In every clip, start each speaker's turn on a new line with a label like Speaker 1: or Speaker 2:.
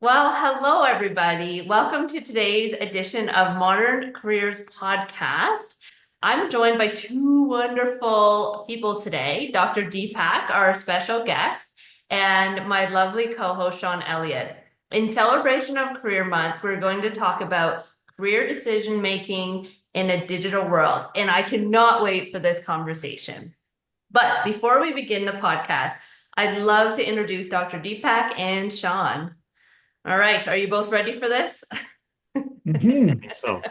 Speaker 1: Well, hello, everybody. Welcome to today's edition of Modern Careers Podcast. I'm joined by two wonderful people today, Dr. Deepak, our special guest, and my lovely co-host, Sean Elliott. In celebration of Career Month, we're going to talk about career decision-making in a digital world, and I cannot wait for this conversation. But before we begin the podcast, I'd love to introduce Dr. Deepak and Sean. All right, are you both ready for this?
Speaker 2: So,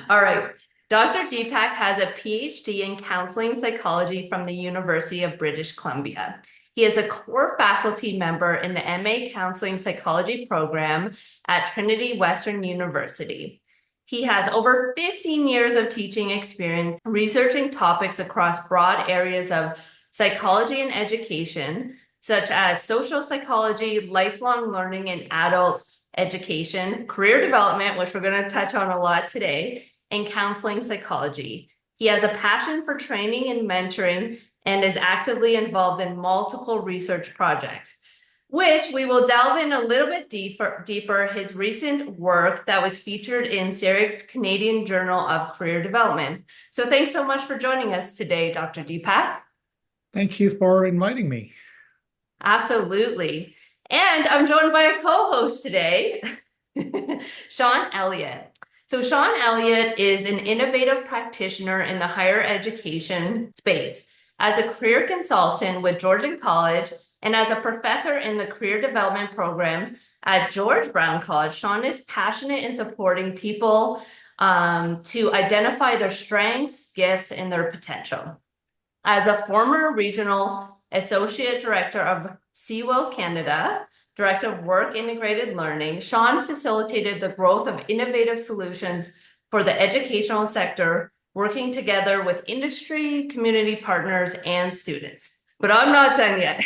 Speaker 1: All right. Dr. Deepak has a PhD in counseling psychology from the University of British Columbia. He is a core faculty member in the MA Counseling Psychology program at Trinity Western University. He has over 15 years of teaching experience researching topics across broad areas of psychology and education, such as social psychology, lifelong learning, and adult education, career development, which we're going to touch on a lot today, and counseling psychology. He has a passion for training and mentoring and is actively involved in multiple research projects, which we will delve in a little bit deeper his recent work that was featured in CERIC's Canadian Journal of Career Development. So thanks so much for joining us today, Dr. Deepak.
Speaker 2: thank you for inviting me.
Speaker 1: Absolutely. And I'm joined by a co-host today, Sean Elliott. So Sean Elliott is an innovative practitioner in the higher education space as a career consultant with Georgian College and as a professor in the career development program at George Brown College. Sean is passionate in supporting people to identify their strengths, gifts, and their potential. As a former regional Associate Director of CWIL Canada, Director of Work Integrated Learning, Sean facilitated the growth of innovative solutions for the educational sector, working together with industry, community partners, and students. But I'm not done yet.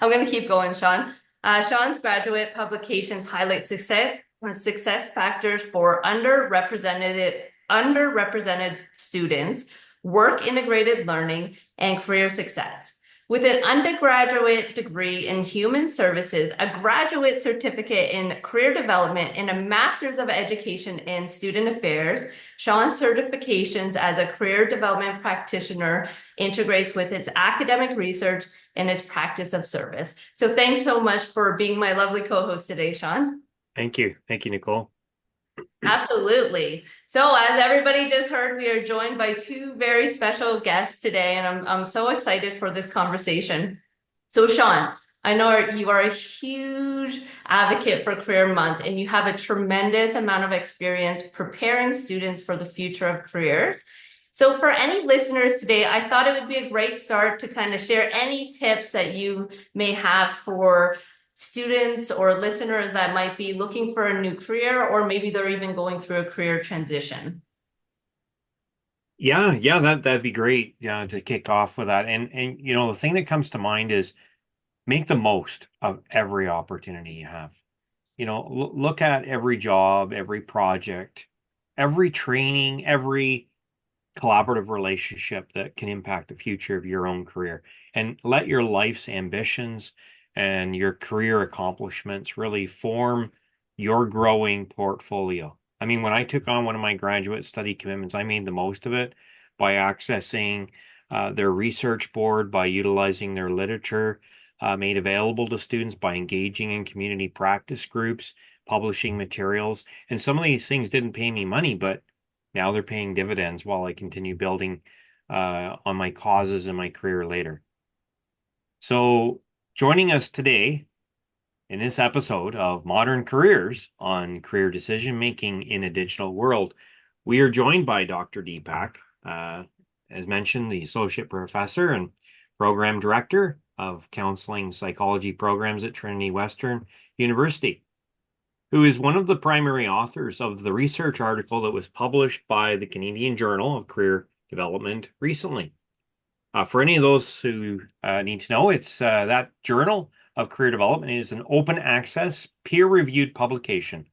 Speaker 1: I'm going to keep going, Sean. Sean's graduate publications highlight success factors for underrepresented students, work integrated learning, and career success. With an undergraduate degree in human services, a graduate certificate in career development, and a master's of education in student affairs, Sean's certifications as a career development practitioner integrates with his academic research and his practice of service. So thanks so much for being my lovely co-host today, Sean.
Speaker 2: Thank you. Thank you, Nicole.
Speaker 1: Absolutely. So as everybody just heard, we are joined by two very special guests today, and I'm so excited for this conversation. So Sean, I know you are a huge advocate for Career Month, and you have a tremendous amount of experience preparing students for the future of careers. So for any listeners today, I thought it would be a great start to kind of share any tips that you may have for students or listeners that might be looking for a new career, or maybe they're even going through a career transition.
Speaker 2: Yeah, that'd be great. Yeah, to kick off with that. And the thing that comes to mind is make the most of every opportunity you have. Look at every job, every project, every training, every collaborative relationship that can impact the future of your own career, and let your life's ambitions and your career accomplishments really form your growing portfolio. I mean, when I took on one of my graduate study commitments, I made the most of it by accessing their research board, by utilizing their literature made available to students, by engaging in community practice groups, publishing materials. And some of these things didn't pay me money, but now they're paying dividends while I continue building on my causes and my career later. So joining us today in this episode of Modern Careers on Career Decision Making in a Digital World, we are joined by Dr. Deepak, as mentioned, the Associate Professor and Program Director of Counseling Psychology Programs at Trinity Western University, who is one of the primary authors of the research article that was published by the Canadian Journal of Career Development recently. For any of those who need to know, it's that Journal of Career Development is an open access, peer-reviewed publication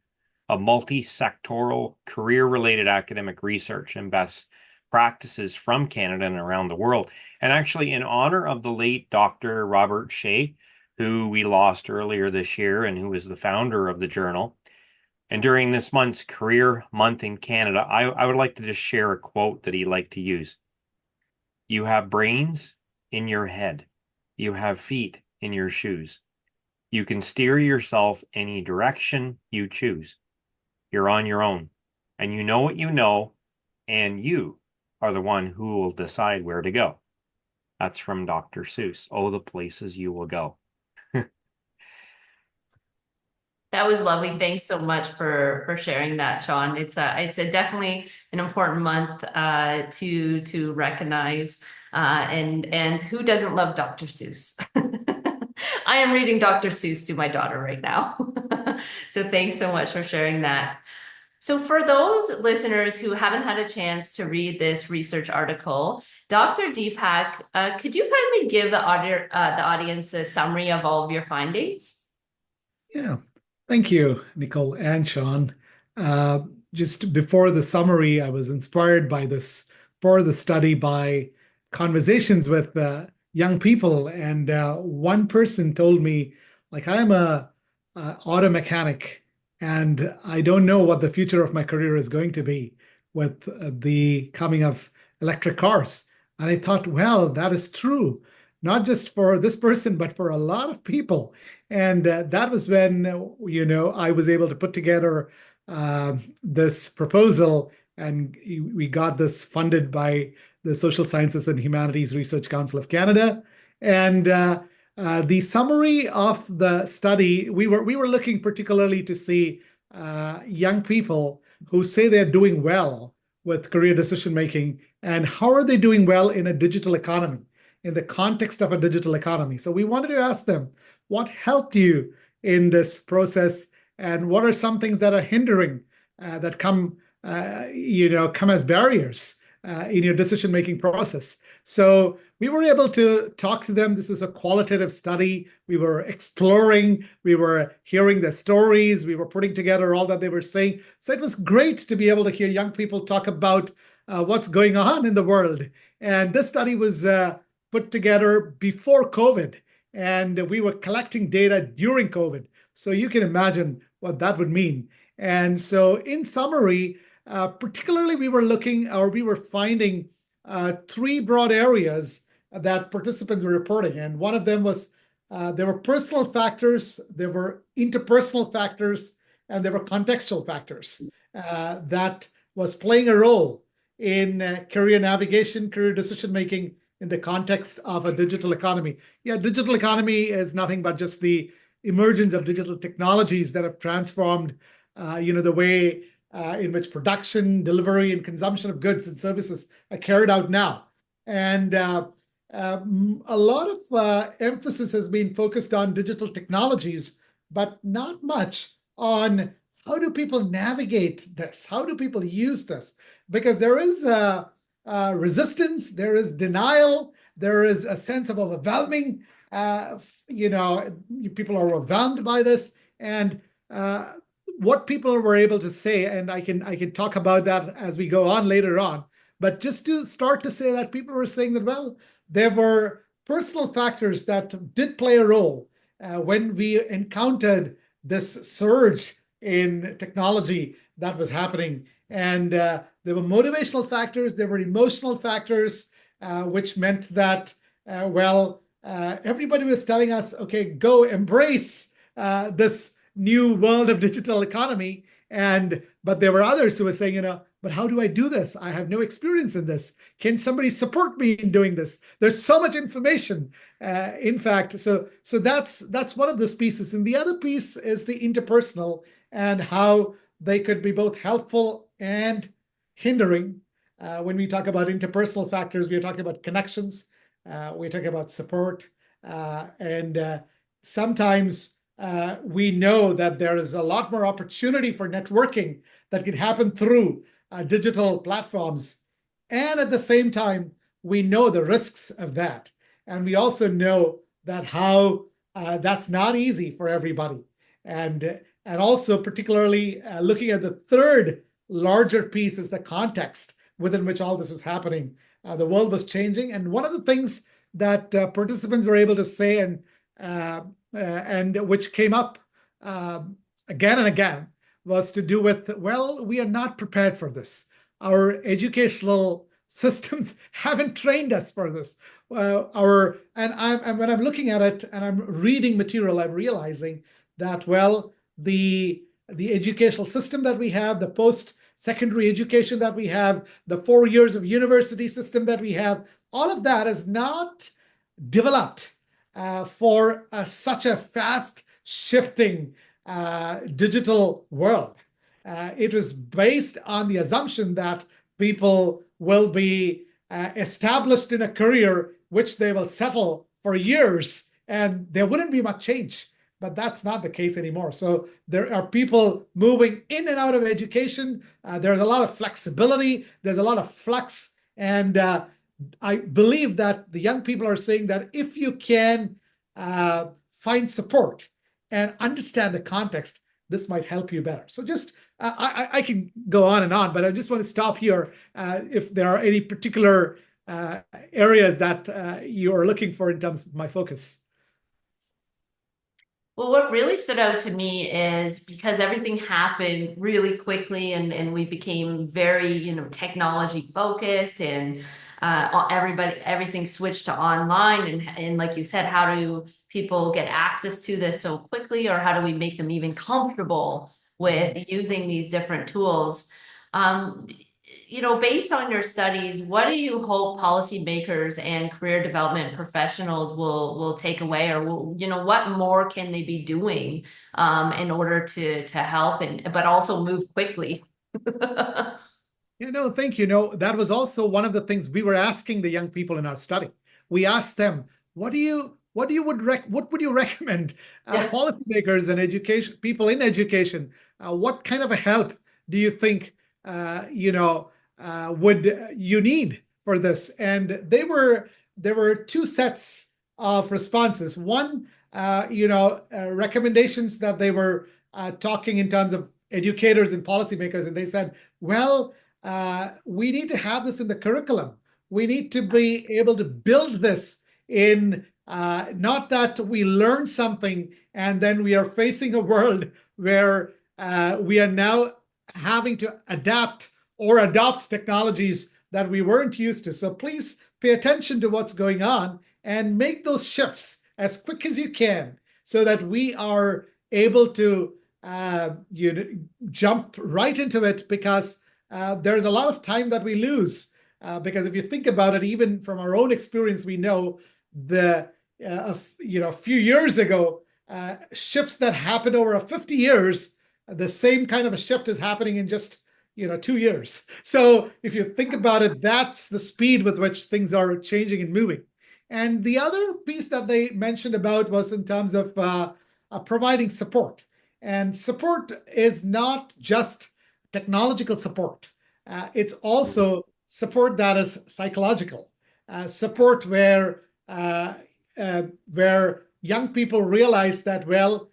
Speaker 2: of multi-sectoral career-related academic research and best practices from Canada and around the world. And actually, in honor of the late Dr. Robert Shea, who we lost earlier this year and who was the founder of the journal, and during this month's Career Month in Canada, I would like to just share a quote that he liked to use. You have brains in your head. You have feet in your shoes. You can steer yourself any direction you choose. You're on your own, and you know what you know, and you are the one who will decide where to go. That's from Dr. Seuss. Oh, the places you will go.
Speaker 1: That was lovely. Thanks so much for sharing that, Sean. It's a definitely an important month to recognize. And who doesn't love Dr. Seuss? I am reading Dr. Seuss to my daughter right now. So thanks so much for sharing that. So for those listeners who haven't had a chance to read this research article, Dr. Deepak, could you kindly give the audience a summary of all of your findings?
Speaker 3: Yeah, thank you, Nicole and Sean. Uh, just before the summary, I was inspired by this for the study by conversations with young people, and one person told me, like, I'm a auto mechanic, and I don't know what the future of my career is going to be with the coming of electric cars. And I thought, well, that is true, not just for this person, but for a lot of people. And that was when, I was able to put together this proposal, and we got this funded by the Social Sciences and Humanities Research Council of Canada. And the summary of the study, we were looking particularly to see young people who say they're doing well with career decision making, and how are they doing well in a digital economy, in the context of a digital economy. So we wanted to ask them, what helped you in this process, and what are some things that are hindering that come as barriers in your decision-making process? So we were able to talk to them. This was a qualitative study. We were exploring, we were hearing their stories, we were putting together all that they were saying. So it was great to be able to hear young people talk about what's going on in the world. And this study was put together before COVID, and we were collecting data during COVID. So you can imagine what that would mean. And so in summary, particularly we were finding three broad areas that participants were reporting. And one of them was there were personal factors, there were interpersonal factors, and there were contextual factors that was playing a role in career navigation, career decision-making in the context of a digital economy. Yeah, digital economy is nothing but just the emergence of digital technologies that have transformed, the way in which production, delivery, and consumption of goods and services are carried out now. And a lot of emphasis has been focused on digital technologies, but not much on how do people navigate this? How do people use this? Because there is resistance, there is denial, there is a sense of overwhelming. People are overwhelmed by this, and what people were able to say, and I can talk about that as we go on later on. But just to start to say that people were saying that, well, there were personal factors that did play a role when we encountered this surge in technology that was happening. And there were motivational factors, there were emotional factors, which meant that, everybody was telling us, okay, go embrace this new world of digital economy. But there were others who were saying, but how do I do this? I have no experience in this. Can somebody support me in doing this? There's so much information. In fact, so that's one of those pieces. And the other piece is the interpersonal, and how they could be both helpful and hindering. When we talk about interpersonal factors, we're talking about connections, we're talking about support, and sometimes we know that there is a lot more opportunity for networking that can happen through digital platforms. And at the same time, we know the risks of that. And we also know that how that's not easy for everybody. And also particularly looking at the third larger piece is the context. within which all this was happening. The world was changing. And one of the things that participants were able to say and which came up again and again was to do with, well, we are not prepared for this. Our educational systems haven't trained us for this. When I'm looking at it and I'm reading material, I'm realizing that, well, the educational system that we have, the post-secondary education that we have, the 4 years of university system that we have, all of that is not developed for such a fast shifting digital world. It was based on the assumption that people will be established in a career which they will settle for years and there wouldn't be much change. But that's not the case anymore. So there are people moving in and out of education. There's a lot of flexibility. There's a lot of flux. And I believe that the young people are saying that if you can find support and understand the context, this might help you better. So just, I can go on and on, but I just want to stop here if there are any particular areas that you are looking for in terms of my focus.
Speaker 1: Well, what really stood out to me is because everything happened really quickly and we became very, technology focused and everything switched to online. And like you said, how do people get access to this so quickly, or how do we make them even comfortable with using these different tools? Based on your studies, what do you hope policymakers and career development professionals will take away, or what more can they be doing in order to help but also move quickly?
Speaker 3: Thank you. That was also one of the things we were asking the young people in our study. We asked them, what would you recommend policymakers and people in education? What kind of a help do you think would you need for this? And there were two sets of responses. One, recommendations that they were talking in terms of educators and policymakers, and they said, well, we need to have this in the curriculum. We need to be able to build this in, not that we learn something and then we are facing a world where we are now having to adapt or adopt technologies that we weren't used to. So please pay attention to what's going on and make those shifts as quick as you can so that we are able to jump right into it, because there's a lot of time that we lose. Because if you think about it, even from our own experience, we know a few years ago, shifts that happened over 50 years, the same kind of a shift is happening in just 2 years. So if you think about it, that's the speed with which things are changing and moving. And the other piece that they mentioned about was in terms of providing support. And support is not just technological support. It's also support that is psychological, support where young people realize that, well,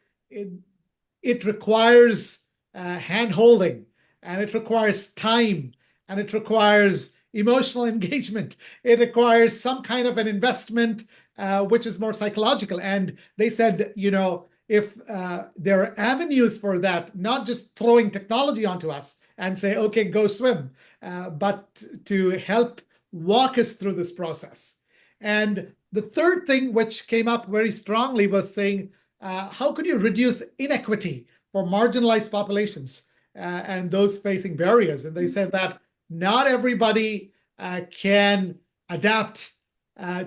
Speaker 3: it requires hand-holding, and it requires time, and it requires emotional engagement. It requires some kind of an investment, which is more psychological. And they said, if there are avenues for that, not just throwing technology onto us and say, okay, go swim, but to help walk us through this process. And the third thing which came up very strongly was saying, how could you reduce inequity for marginalized populations and those facing barriers? And they said that not everybody can adapt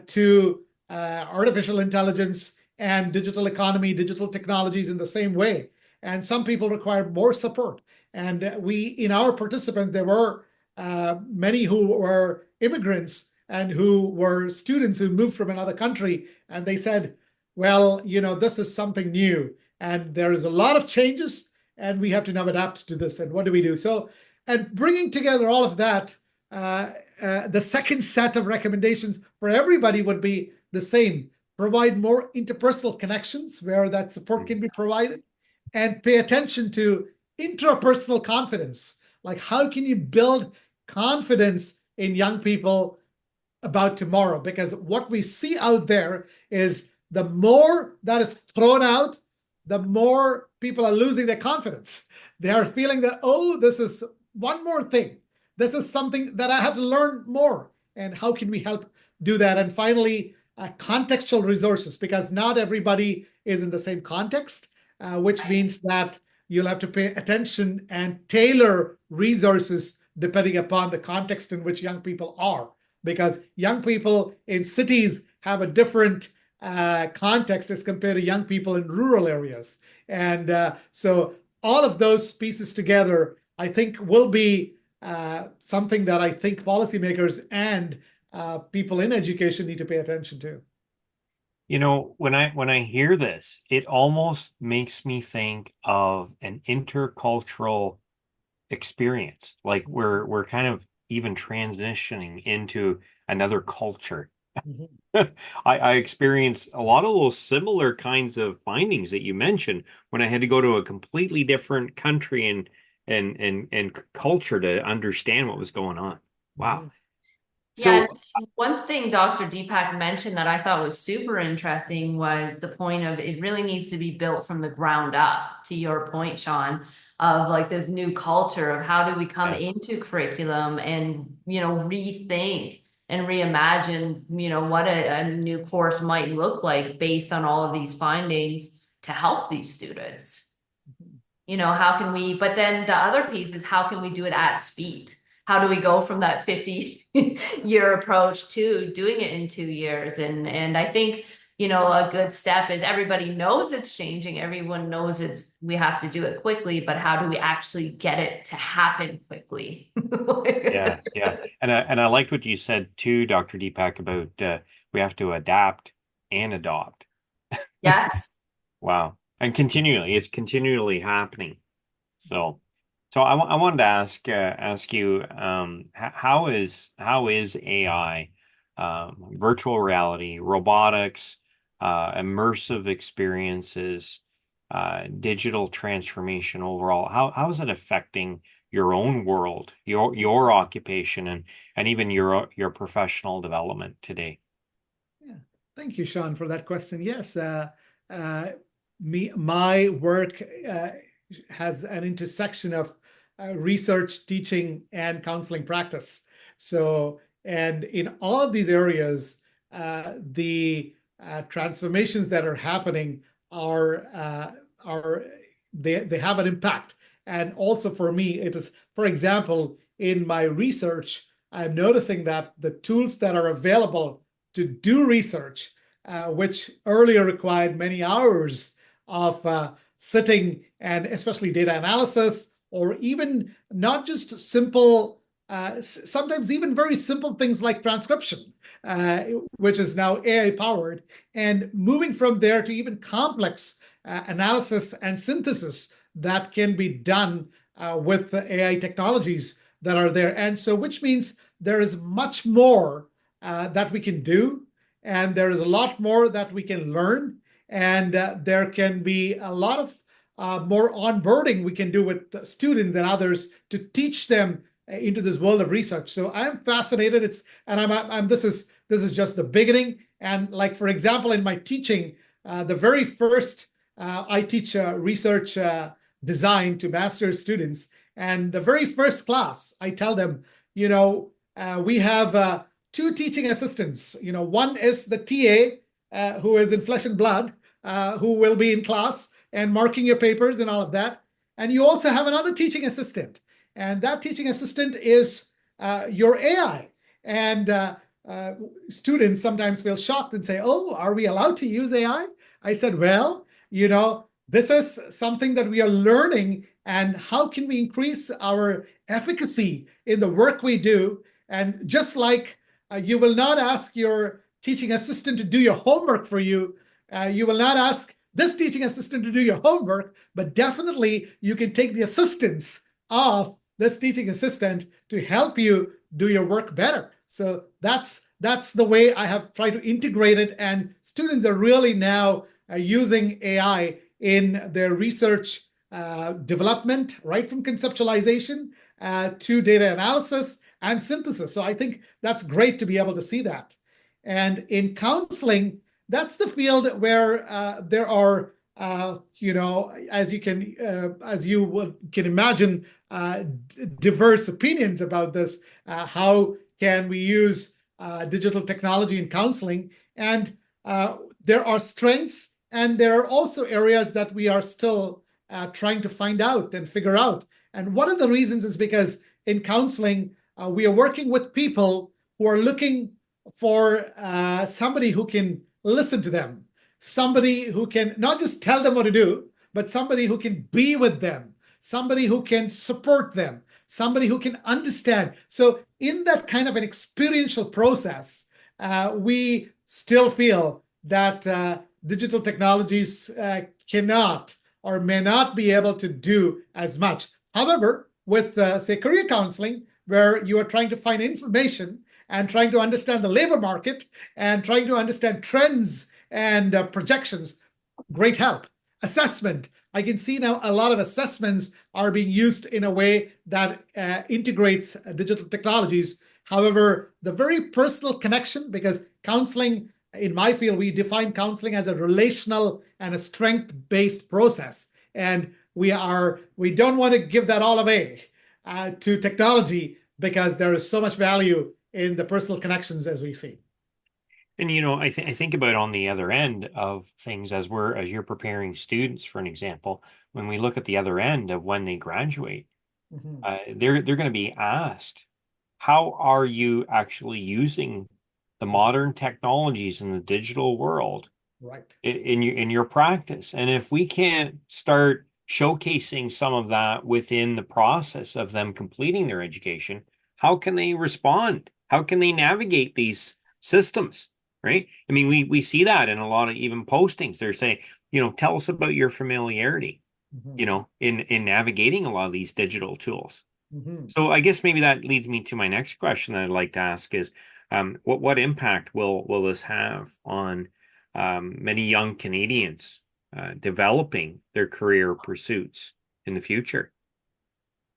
Speaker 3: to artificial intelligence and digital economy, digital technologies in the same way. And some people require more support. And in our participants, there were many who were immigrants and who were students who moved from another country. And they said, well, this is something new. And there is a lot of changes, and we have to now adapt to this. And what do we do? So, and bringing together all of that, the second set of recommendations for everybody would be the same. Provide more interpersonal connections where that support can be provided, and pay attention to intrapersonal confidence. Like, how can you build confidence in young people about tomorrow, because what we see out there is the more that is thrown out, the more people are losing their confidence. They are feeling that, oh, this is one more thing. This is something that I have to learn more. And how can we help do that? And finally, contextual resources, because not everybody is in the same context, which means that you'll have to pay attention and tailor resources depending upon the context in which young people are, because young people in cities have a different context as compared to young people in rural areas. And so all of those pieces together, I think, will be something that I think policymakers and people in education need to pay attention to.
Speaker 2: You know, when I hear this, it almost makes me think of an intercultural experience. Like we're kind of even transitioning into another culture. I experienced a lot of those similar kinds of findings that you mentioned when I had to go to a completely different country and culture to understand what was going on. Wow.
Speaker 1: Yeah,
Speaker 2: So
Speaker 1: and one thing Dr. Deepak mentioned that I thought was super interesting was the point of it really needs to be built from the ground up, to your point, Sean, of like this new culture of how do we come
Speaker 2: yeah,
Speaker 1: into curriculum and, rethink and reimagine, what a new course might look like based on all of these findings to help these students. How can we, but then the other piece is how can we do it at speed? How do we go from that 50-year approach to doing it in 2 years? And I think, a good step is everybody knows it's changing. Everyone knows we have to do it quickly, but how do we actually get it to happen quickly?
Speaker 2: yeah. And I liked what you said too, Dr. Deepak, about we have to adapt and adopt.
Speaker 1: Yes.
Speaker 2: Wow. And it's continually happening. So I wanted to ask you, how is AI, virtual reality, robotics, immersive experiences, digital transformation overall? How is it affecting your own world, your occupation, and even your professional development today?
Speaker 3: Yeah. Thank you, Sean, for that question. Yes, my work has an intersection of research, teaching, and counseling practice. So, and in all of these areas, the transformations that are happening are they have an impact. And also for me, it is, for example, in my research, I'm noticing that the tools that are available to do research, which earlier required many hours of sitting and especially data analysis, or even not just simple, sometimes even very simple things like transcription, which is now AI powered, and moving from there to even complex analysis and synthesis that can be done with the AI technologies that are there. And so, which means there is much more that we can do, and there is a lot more that we can learn, and there can be a lot of more onboarding we can do with students and others to teach them into this world of research. So I'm fascinated. I'm this is just the beginning. And like, for example, in my teaching, the very first I teach research design to master's students, and the very first class I tell them, we have two teaching assistants. One is the TA who is in flesh and blood, who will be in class and marking your papers and all of that. And you also have another teaching assistant. And that teaching assistant is your AI. And students sometimes feel shocked and say, oh, are we allowed to use AI? I said, well, this is something that we are learning. And how can we increase our efficacy in the work we do? And just like you will not ask your teaching assistant to do your homework for you, you will not ask this teaching assistant to do your homework, but definitely you can take the assistance of this teaching assistant to help you do your work better. So that's the way I have tried to integrate it. And students are really now using AI in their research development, right from conceptualization to data analysis, and synthesis. So I think that's great to be able to see that. And in counseling, that's the field where there are, as you can imagine, diverse opinions about this. How can we use digital technology in counseling? And there are strengths, and there are also areas that we are still trying to find out and figure out. And one of the reasons is because in counseling, we are working with people who are looking for somebody who can listen to them, somebody who can not just tell them what to do, but somebody who can be with them, somebody who can support them, somebody who can understand. So in that kind of an experiential process, we still feel that digital technologies cannot or may not be able to do as much. However, with, say, career counseling, where you are trying to find information and trying to understand the labor market and trying to understand trends and projections, great help. Assessment. I can see now a lot of assessments are being used in a way that integrates digital technologies. However, the very personal connection, because counseling, in my field, we define counseling as a relational and a strength-based process. And we don't want to give that all away to technology, because there is so much value in the personal connections as we see.
Speaker 2: And I think about on the other end of things as you're preparing students, for an example, when we look at the other end of when they graduate, they're going to be asked, how are you actually using the modern technologies in the digital world,
Speaker 3: right,
Speaker 2: in your practice? And if we can't start showcasing some of that within the process of them completing their education, how can they respond? How can they navigate these systems? Right? I mean, we see that in a lot of even postings. They're saying, tell us about your familiarity, in navigating a lot of these digital tools. So I guess maybe that leads me to my next question that I'd like to ask is, what impact will this have on many young Canadians developing their career pursuits in the future?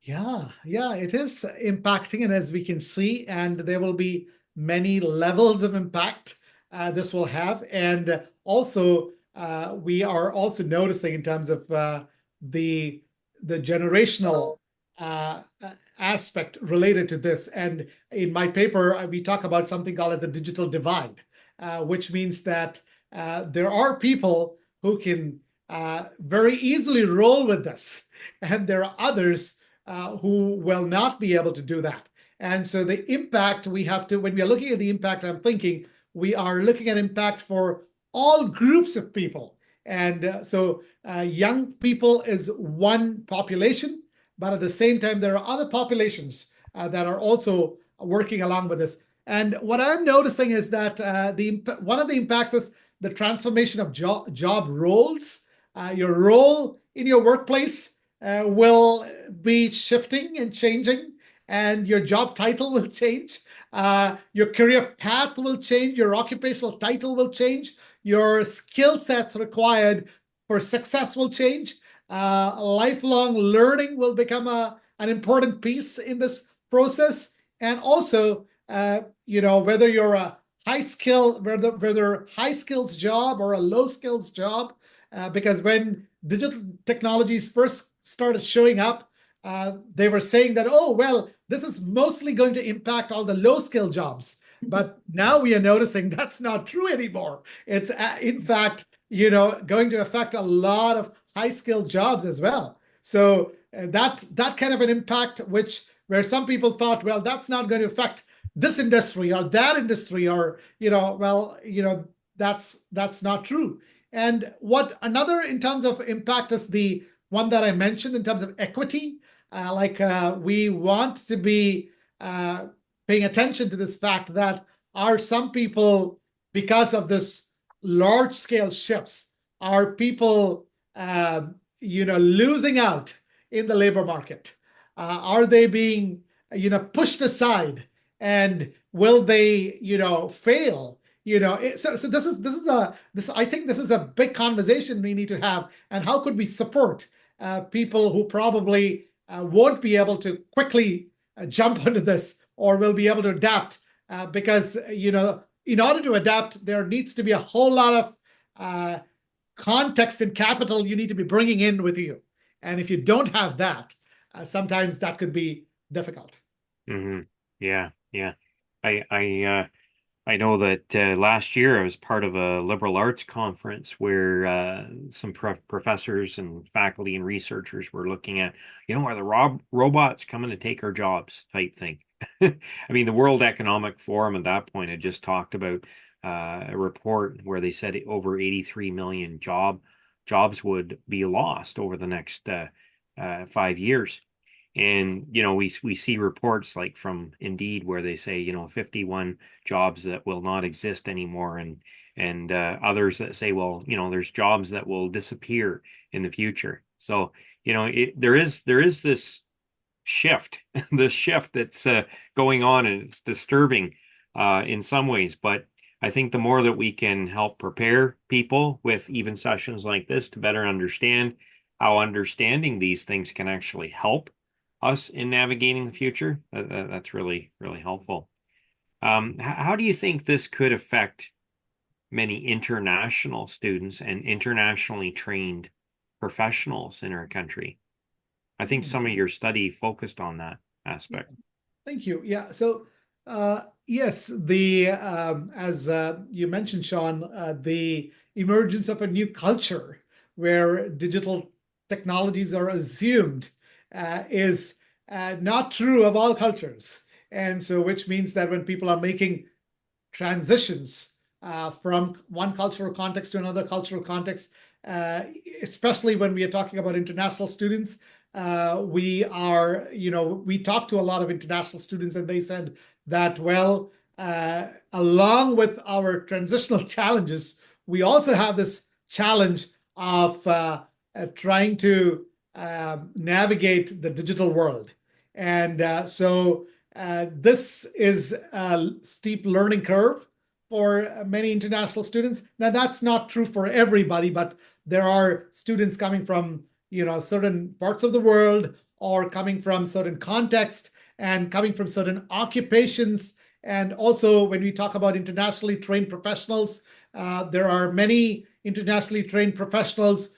Speaker 3: Yeah, it is impacting, and as we can see, and there will be many levels of impact this will have. And also, we are also noticing in terms of the generational aspect related to this. And in my paper, we talk about something called as the digital divide, which means that there are people who can very easily roll with this, and there are others who will not be able to do that. And so the impact we have to, when we are looking at the impact, I'm thinking we are looking at impact for all groups of people. And so young people is one population, but at the same time, there are other populations that are also working along with this. And what I'm noticing is that one of the impacts is the transformation of job roles. Your role in your workplace will be shifting and changing, and your job title will change. Your career path will change. Your occupational title will change. Your skill sets required for success will change. Lifelong learning will become an important piece in this process. And also, whether you're a whether high skills job or a low skills job, because when digital technologies first started showing up, they were saying that, oh, well, this is mostly going to impact all the low skill jobs. But now we are noticing that's not true anymore. It's in fact, going to affect a lot of high skilled jobs as well. So that kind of an impact, where some people thought, well, that's not going to affect this industry or that industry, or that's not true. And what another in terms of impact is the one that I mentioned in terms of equity. We want to be paying attention to this fact that are some people, because of this large scale shifts, are people losing out in the labor market? Are they being pushed aside, and will they fail? So I think this is a big conversation we need to have. And how could we support people who probably won't be able to quickly jump onto this or will be able to adapt because, in order to adapt, there needs to be a whole lot of context and capital you need to be bringing in with you. And if you don't have that, sometimes that could be difficult.
Speaker 2: Mm-hmm. Yeah, yeah. I know that last year I was part of a liberal arts conference where some professors and faculty and researchers were looking at, are the robots coming to take our jobs type thing. I mean, the World Economic Forum at that point had just talked about a report where they said over 83 million jobs would be lost over the next 5 years. And we see reports like from Indeed where they say 51 jobs that will not exist anymore, and others that say, well, there's jobs that will disappear in the future. So there is this shift, this shift that's going on, and it's disturbing in some ways. But I think the more that we can help prepare people with even sessions like this to better understand how understanding these things can actually help us in navigating the future, that's really, really helpful. How do you think this could affect many international students and internationally trained professionals in our country? I think some of your study focused on that aspect.
Speaker 3: Thank you. Yeah. So, yes, as you mentioned, Sean, the emergence of a new culture where digital technologies are assumed is not true of all cultures. And so, which means that when people are making transitions from one cultural context to another cultural context, especially when we are talking about international students, we talked to a lot of international students, and they said that, well, along with our transitional challenges, we also have this challenge of trying to navigate the digital world. And so this is a steep learning curve for many international students. Now, that's not true for everybody, but there are students coming from certain parts of the world, or coming from certain contexts, and coming from certain occupations. And also, when we talk about internationally trained professionals, there are many internationally trained professionals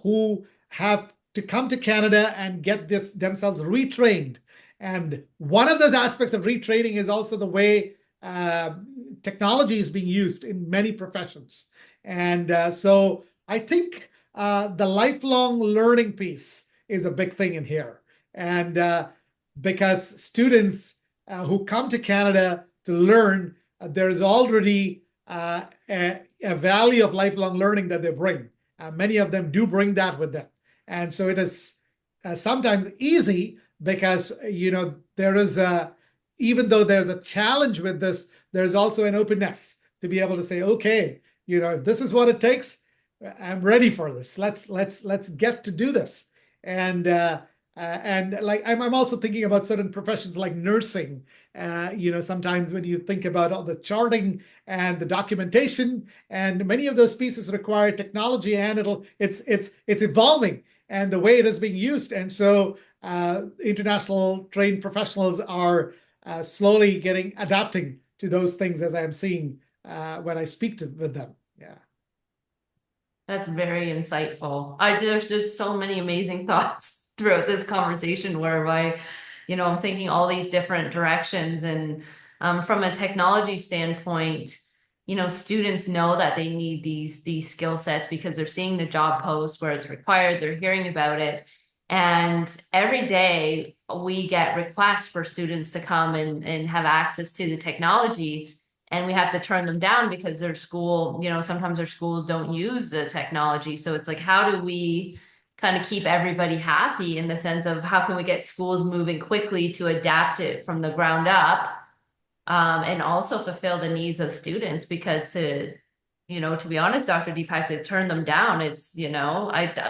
Speaker 3: who have to come to Canada and get themselves retrained. And one of those aspects of retraining is also the way technology is being used in many professions. And so I think the lifelong learning piece is a big thing in here. And because students who come to Canada to learn, there's already a value of lifelong learning that they bring. Many of them do bring that with them. And so it is sometimes easy because, there is even though there's a challenge with this, there's also an openness to be able to say, okay, if this is what it takes, I'm ready for this. Let's get to do this. And like I'm also thinking about certain professions like nursing. Sometimes when you think about all the charting and the documentation, and many of those pieces require technology, and it's evolving, and the way it is being used. And so international trained professionals are slowly adapting to those things, as I'm seeing when I speak with them. Yeah.
Speaker 1: That's very insightful. There's just so many amazing thoughts throughout this conversation where I'm thinking all these different directions. And from a technology standpoint, students know that they need these skill sets because they're seeing the job post where it's required, they're hearing about it. And every day we get requests for students to come and have access to the technology. And we have to turn them down because their school, sometimes their schools don't use the technology. So it's like, how do we kind of keep everybody happy in the sense of how can we get schools moving quickly to adapt it from the ground up, and also fulfill the needs of students? Because to be honest, Dr. Deepak, to turn them down, it's,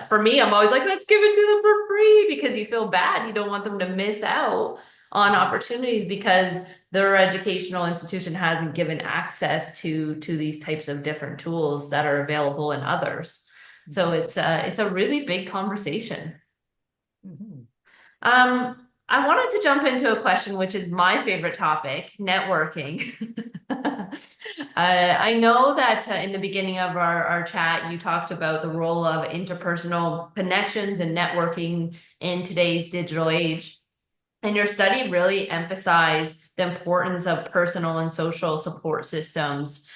Speaker 1: for me, I'm always like, let's give it to them for free, because you feel bad. You don't want them to miss out on opportunities because their educational institution hasn't given access to these types of different tools that are available in others. So it's a really big conversation.
Speaker 3: Mm-hmm.
Speaker 1: I wanted to jump into a question, which is my favorite topic, networking. I know that in the beginning of our chat, you talked about the role of interpersonal connections and networking in today's digital age. And your study really emphasized the importance of personal and social support systems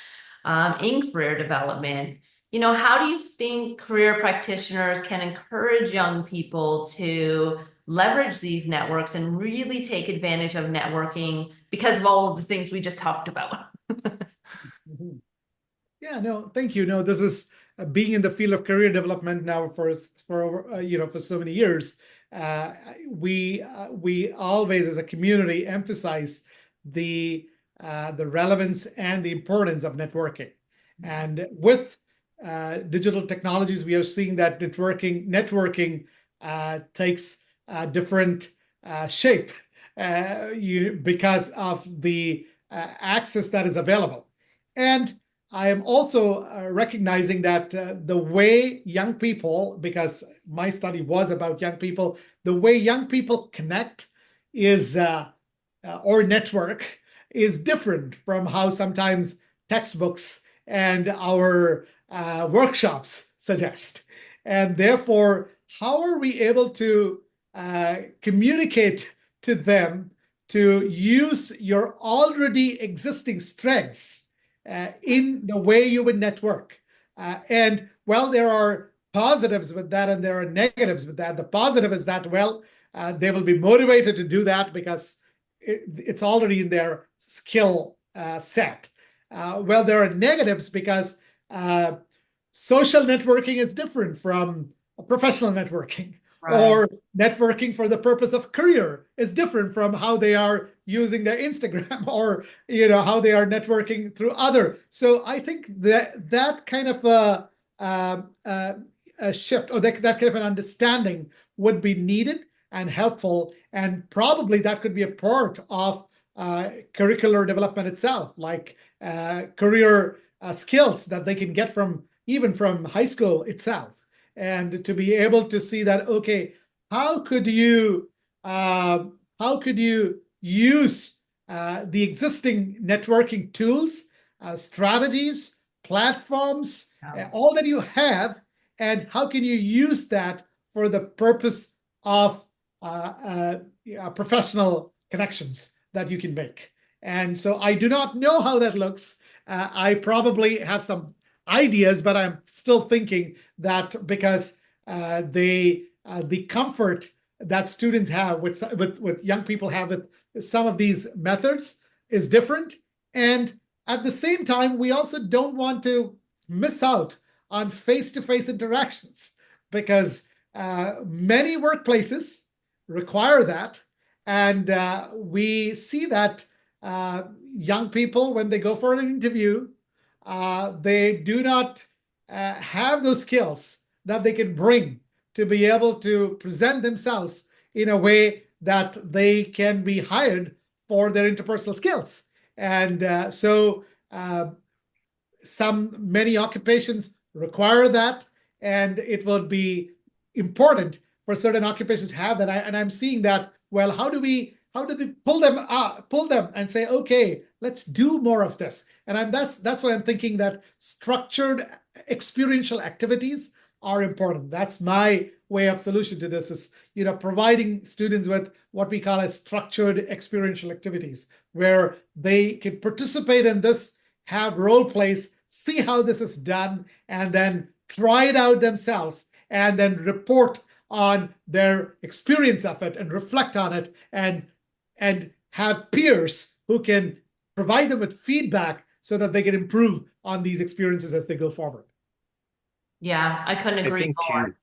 Speaker 1: in career development. How do you think career practitioners can encourage young people to leverage these networks and really take advantage of networking because of all of the things we just talked about?
Speaker 3: Mhm. Yeah, no, thank you. No, this is being in the field of career development now for so many years. Uh, we always, as a community, emphasize the relevance and the importance of networking. And with digital technologies, we are seeing that networking takes a different shape because of the access that is available. And I am also recognizing that the way young people, because my study was about young people, the way young people connect is or network is different from how sometimes textbooks and our workshops suggest. And therefore, how are we able to communicate to them to use your already existing strengths in the way you would network? And well, there are positives with that and there are negatives with that. The positive is that, well, they will be motivated to do that because it's already in their skill set. Well, there are negatives because social networking is different from professional networking.
Speaker 1: Right.
Speaker 3: Or networking for the purpose of career is different from how they are using their Instagram or how they are networking through other. So I think that kind of a shift or that kind of an understanding would be needed and helpful, and probably that could be a part of curricular development itself, like career skills that they can get from even from high school itself, and to be able to see that, okay, how could you use the existing networking tools, strategies, platforms, all that you have, and how can you use that for the purpose of professional connections that you can make. And so I do not know how that looks. I probably have some ideas, but I'm still thinking that because the comfort that students have with young people have with some of these methods is different. And at the same time, we also don't want to miss out on face-to-face interactions because many workplaces require that. And we see that young people, when they go for an interview, they do not have those skills that they can bring to be able to present themselves in a way that they can be hired for their interpersonal skills. And so many occupations require that, and it will be important for certain occupations to have that. And I'm seeing that. Well, how do we pull them and say, okay, let's do more of this? And that's why I'm thinking that structured experiential activities are important. That's my way of solution to this is, providing students with what we call as structured experiential activities, where they can participate in this, have role plays, see how this is done, and then try it out themselves, and then report on their experience of it and reflect on it, and have peers who can provide them with feedback so that they can improve on these experiences as they go forward.
Speaker 1: Yeah, I couldn't
Speaker 2: I
Speaker 1: agree
Speaker 2: think
Speaker 1: more.
Speaker 2: too,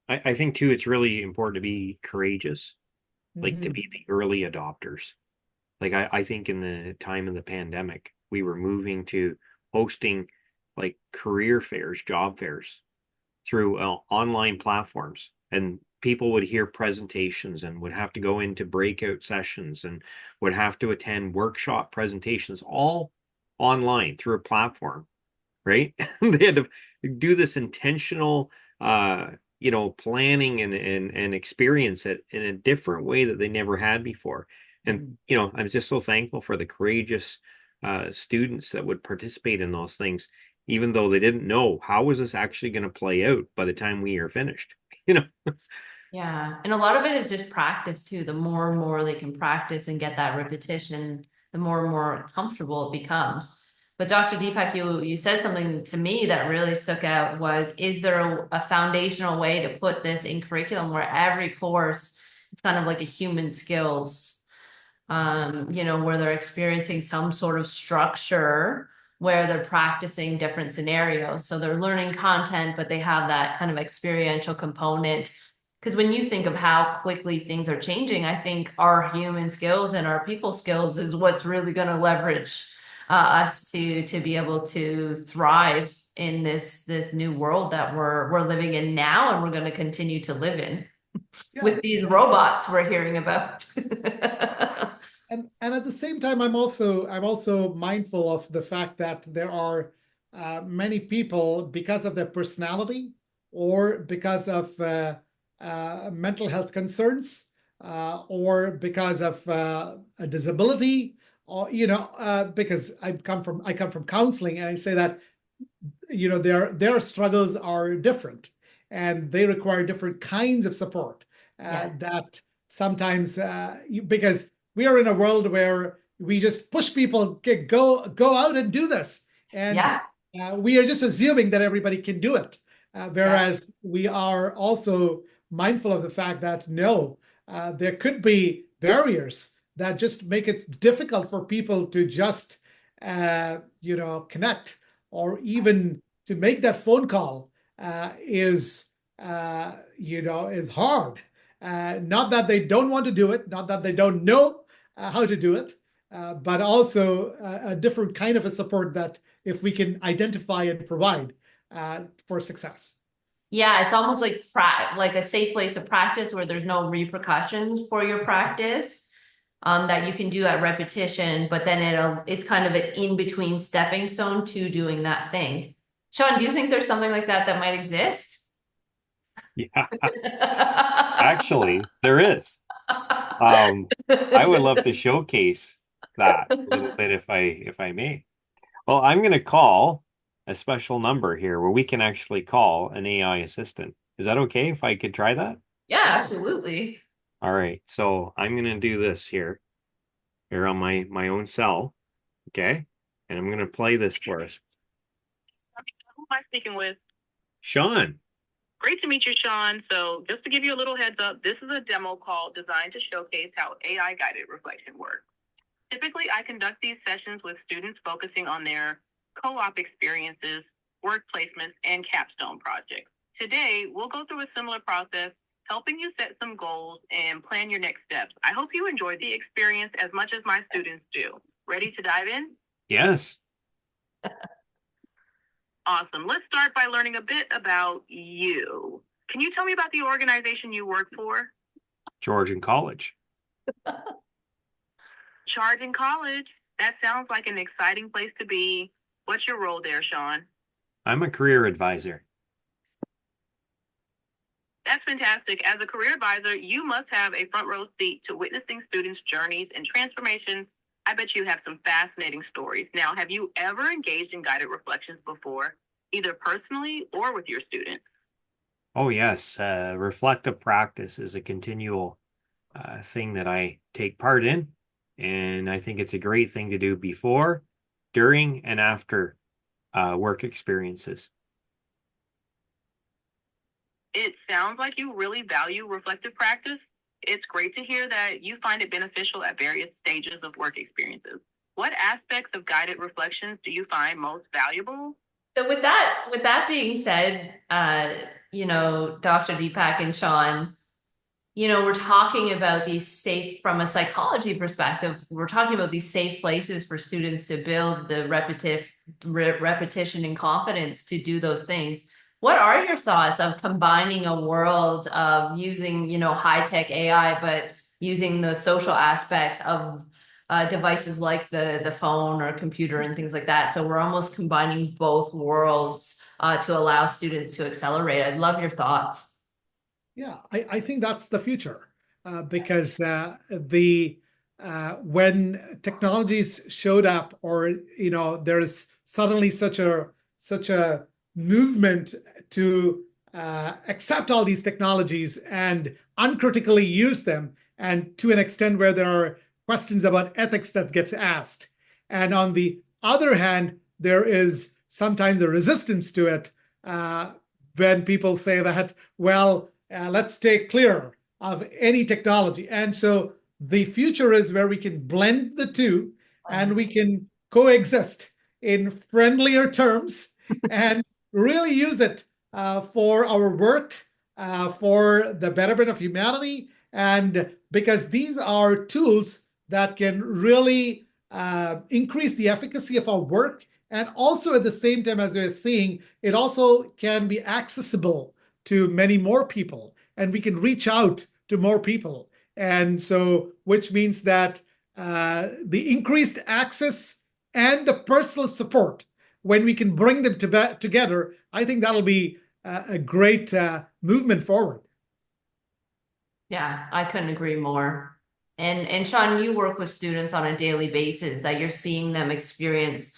Speaker 2: I think too, it's really important to be courageous, like to
Speaker 3: Mhm.
Speaker 2: be the early adopters. Like I think in the time of the pandemic, we were moving to hosting like career fairs, job fairs through online platforms, and people would hear presentations and would have to go into breakout sessions and would have to attend workshop presentations all online through a platform, right? They had to do this intentional planning and experience it in a different way that they never had before. And, I'm just so thankful for the courageous students that would participate in those things, even though they didn't know how was this actually going to play out by the time we are finished, you know.
Speaker 1: Yeah. And a lot of it is just practice too. The more and more they can practice and get that repetition, the more and more comfortable it becomes. But Dr. Deepak, you said something to me that really stuck out was, is there a foundational way to put this in curriculum where every course, it's kind of like a human skills, where they're experiencing some sort of structure where they're practicing different scenarios. So they're learning content, but they have that kind of experiential component. Because when you think of how quickly things are changing, I think our human skills and our people skills is what's really going to leverage us to be able to thrive in this new world that we're living in now, and we're going to continue to live in with these robots we're hearing about.
Speaker 3: And at the same time, I'm also mindful of the fact that there are many people, because of their personality or because of mental health concerns, or because of a disability, or because I come from counseling, and I say that their struggles are different, and they require different kinds of support. That sometimes because we are in a world where we just push people, go out and do this, and we are just assuming that everybody can do it, whereas we are also mindful of the fact that no, there could be barriers that just make it difficult for people to just connect, or even to make that phone call is hard. Not that they don't want to do it, not that they don't know how to do it, but also a different kind of a support that if we can identify and provide for success.
Speaker 1: Yeah, it's almost like a safe place to practice where there's no repercussions for your practice, that you can do at repetition, but then it's kind of an in-between stepping stone to doing that thing. Sean, do you think there's something like that might exist?
Speaker 2: Yeah, actually, there is. I would love to showcase that a little bit if I may. Well, I'm going to call a special number here where we can actually call an AI assistant. Is that okay if I could try that?
Speaker 1: Yeah, absolutely.
Speaker 2: All right. So I'm going to do this here on my own cell. Okay. And I'm going to play this for us.
Speaker 4: Who am I speaking with?
Speaker 2: Sean.
Speaker 4: Great to meet you, Sean. So just to give you a little heads up, this is a demo call designed to showcase how AI-guided reflection works. Typically, I conduct these sessions with students focusing on their co-op experiences, work placements, and capstone projects. Today, we'll go through a similar process, helping you set some goals and plan your next steps. I hope you enjoy the experience as much as my students do. Ready to dive in?
Speaker 2: Yes.
Speaker 4: Awesome. Let's start by learning a bit about you. Can you tell me about the organization you work for?
Speaker 2: Georgian College.
Speaker 4: Georgian College. That sounds like an exciting place to be. What's your role there, Sean?
Speaker 2: I'm a career advisor.
Speaker 4: That's fantastic. As a career advisor, you must have a front row seat to witnessing students' journeys and transformations. I bet you have some fascinating stories. Now, have you ever engaged in guided reflections before, either personally or with your students?
Speaker 2: Oh, yes. Reflective practice is a continual thing that I take part in. And I think it's a great thing to do before, during, and after work experiences.
Speaker 4: It sounds like you really value reflective practice. It's great to hear that you find it beneficial at various stages of work experiences. What aspects of guided reflections do you find most valuable?
Speaker 1: So with that being said, Dr. Deepak and Sean, we're talking about these from a psychology perspective, we're talking about these safe places for students to build the repetition and confidence to do those things. What are your thoughts of combining a world of using, high-tech AI, but using the social aspects of devices like the phone or computer and things like that? So we're almost combining both worlds to allow students to accelerate. I'd love your thoughts.
Speaker 3: Yeah, I think that's the future because when technologies showed up, or there's suddenly such a movement to accept all these technologies and uncritically use them, and to an extent where there are questions about ethics that gets asked. And on the other hand, there is sometimes a resistance to it when people say that, well, let's stay clear of any technology. And so the future is where we can blend the two and we can coexist in friendlier terms and really use it for our work, for the betterment of humanity. And because these are tools that can really increase the efficacy of our work. And also at the same time, as we're seeing, it also can be accessible to many more people, and we can reach out to more people. And so, which means that the increased access and the personal support, when we can bring them together, I think that'll be a great movement forward.
Speaker 1: Yeah, I couldn't agree more. And Sean, you work with students on a daily basis that you're seeing them experience,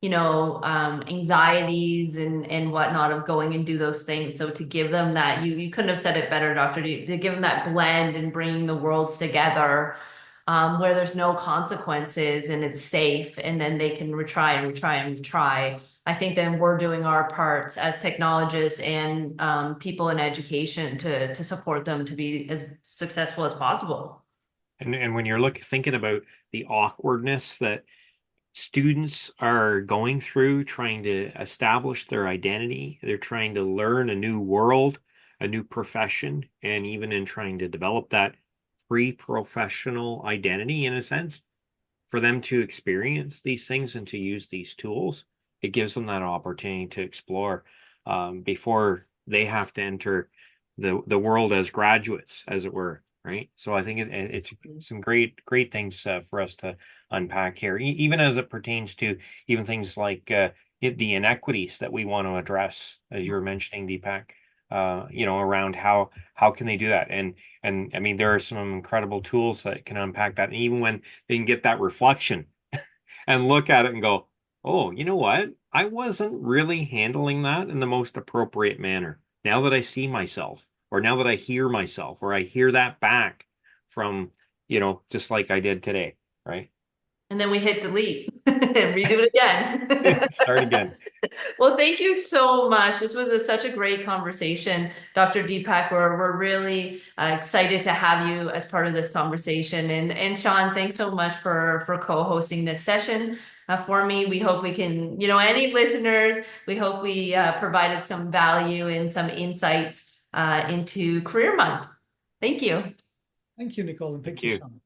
Speaker 1: anxieties and whatnot of going and do those things. So to give them that, you couldn't have said it better, Doctor, to give them that blend and bringing the worlds together, where there's no consequences and it's safe, and then they can retry and retry and retry. I think then we're doing our parts as technologists and people in education to support them to be as successful as possible.
Speaker 2: And when you're thinking about the awkwardness that students are going through, trying to establish their identity, they're trying to learn a new world, a new profession, and even in trying to develop that pre-professional identity, in a sense, for them to experience these things and to use these tools, it gives them that opportunity to explore before they have to enter the world as graduates, as it were. Right. So I think it's some great things for us to unpack here, even as it pertains to even things like the inequities that we want to address, as you were mentioning, Deepak, around how can they do that? And I mean, there are some incredible tools that can unpack that. And even when they can get that reflection and look at it and go, oh, you know what? I wasn't really handling that in the most appropriate manner. Now that I see myself, or now that I hear myself, or I hear that back from, just like I did today, right?
Speaker 1: And then we hit delete and redo it again.
Speaker 2: Start again.
Speaker 1: Well, thank you so much. This was such a great conversation, Dr. Deepak. We're really excited to have you as part of this conversation. And Sean, thanks so much for co-hosting this session for me. We hope we can, any listeners, we hope we provided some value and some insights into Career Month. Thank you.
Speaker 3: Thank you, Nicole, and thank you, Sean.